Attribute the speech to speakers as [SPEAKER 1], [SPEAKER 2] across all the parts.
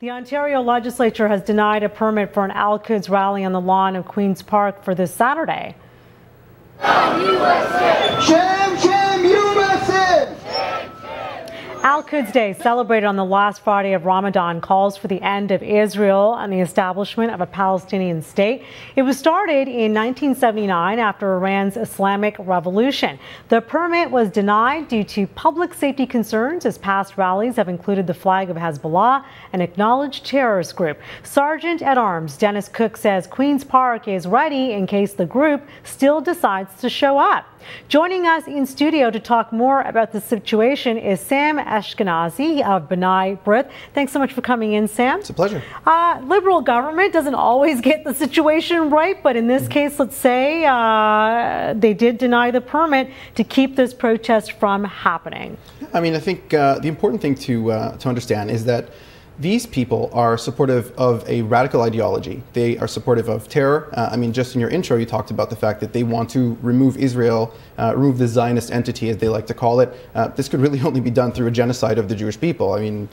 [SPEAKER 1] The Ontario legislature has denied a permit for an Quds rally on the lawn of Queen's Park for this Saturday.
[SPEAKER 2] Shame, shame, USA!
[SPEAKER 1] Quds Day, celebrated on the last Friday of Ramadan, calls for the end of Israel and the establishment of a Palestinian state. It was started in 1979 after Iran's Islamic Revolution. The permit was denied due to public safety concerns, as past rallies have included the flag of Hezbollah, an acknowledged terrorist group. Sergeant at Arms Dennis Cook says Queen's Park is ready in case the group still decides to show up. Joining us in studio to talk more about the situation is Sam Eskenasi of B'nai B'rith. Thanks so much for coming in, Sam.
[SPEAKER 3] It's a pleasure.
[SPEAKER 1] Liberal government doesn't always get the situation right, but in this case, let's say they did deny the permit to keep this protest from happening.
[SPEAKER 3] I mean, I think the important thing to understand is that these people are supportive of a radical ideology. They are supportive of terror. I mean, just in your intro, you talked about the fact that they want to remove Israel, remove the Zionist entity, as they like to call it. This could really only be done through a genocide of the Jewish people. I mean,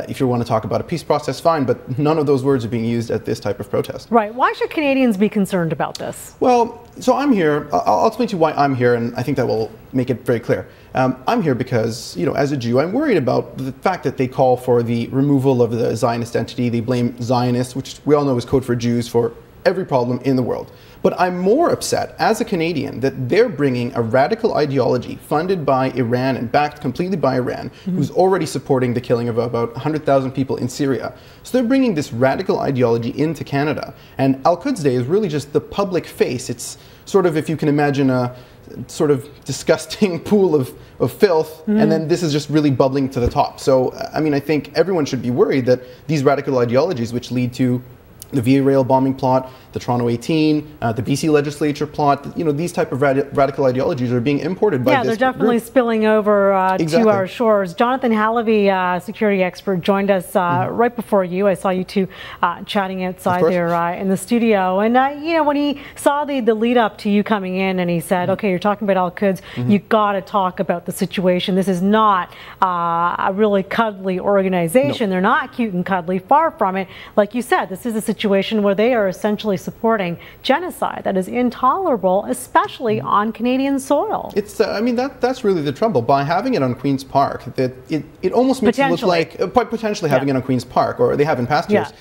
[SPEAKER 3] if you want to talk about a peace process, fine, but none of those words are being used at this type of protest.
[SPEAKER 1] Right. Why should Canadians be concerned about this?
[SPEAKER 3] Well, so I'm here. I'll explain to you why I'm here, and I think that will make it very clear. I'm here because, you know, as a Jew, I'm worried about the fact that they call for the removal of the Zionist entity. They blame Zionists, which we all know is code for Jews, for every problem in the world. But I'm more upset as a Canadian that they're bringing a radical ideology funded by Iran and backed completely by Iran, who's already supporting the killing of about 100,000 people in Syria. So they're bringing this radical ideology into Canada. And Quds Day is really just the public face. It's sort of, if you can imagine, a sort of disgusting pool of filth, and then this is just really bubbling to the top. So, I mean, I think everyone should be worried that these radical ideologies, which lead to the VA rail bombing plot, the Toronto 18, the BC legislature plot, you know, these type of radical ideologies are being imported by this group.
[SPEAKER 1] Yeah, they're definitely spilling over to our shores. Jonathan Hallaby, security expert, joined us right before you. I saw you two chatting outside there in the studio. And, you know, when he saw the lead up to you coming in and he said, okay, you're talking about Quds, you got to talk about the situation. This is not a really cuddly organization.
[SPEAKER 3] No.
[SPEAKER 1] They're not cute and cuddly, far from it. Like you said, this is a situation where they are essentially supporting genocide that is intolerable, especially on Canadian soil.
[SPEAKER 3] It's, I mean, that's really the trouble. By having it on Queen's Park, that it almost makes it look like, potentially having it on Queen's Park, or they have in past years,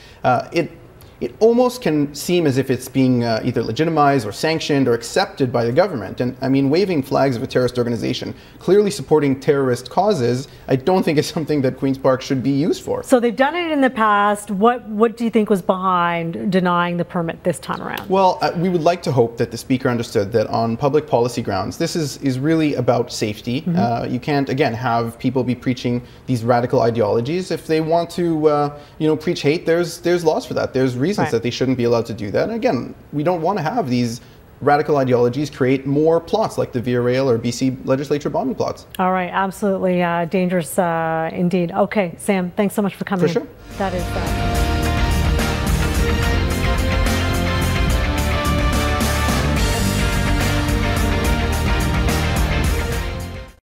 [SPEAKER 3] it almost can seem as if it's being either legitimized or sanctioned or accepted by the government. And I mean, waving flags of a terrorist organization, clearly supporting terrorist causes, I don't think is something that Queen's Park should be used for.
[SPEAKER 1] So they've done it in the past. What do you think was behind denying the permit this time around?
[SPEAKER 3] Well, we would like to hope that the Speaker understood that on public policy grounds, this is really about safety. You can't, again, have people be preaching these radical ideologies. If they want to, you know, preach hate, there's laws for that. There's reasons that they shouldn't be allowed to do that. And again, we don't want to have these radical ideologies create more plots like the VA rail or BC legislature bombing plots.
[SPEAKER 1] All right, absolutely dangerous indeed. Okay, Sam, thanks so much for coming.
[SPEAKER 3] For sure.
[SPEAKER 1] That is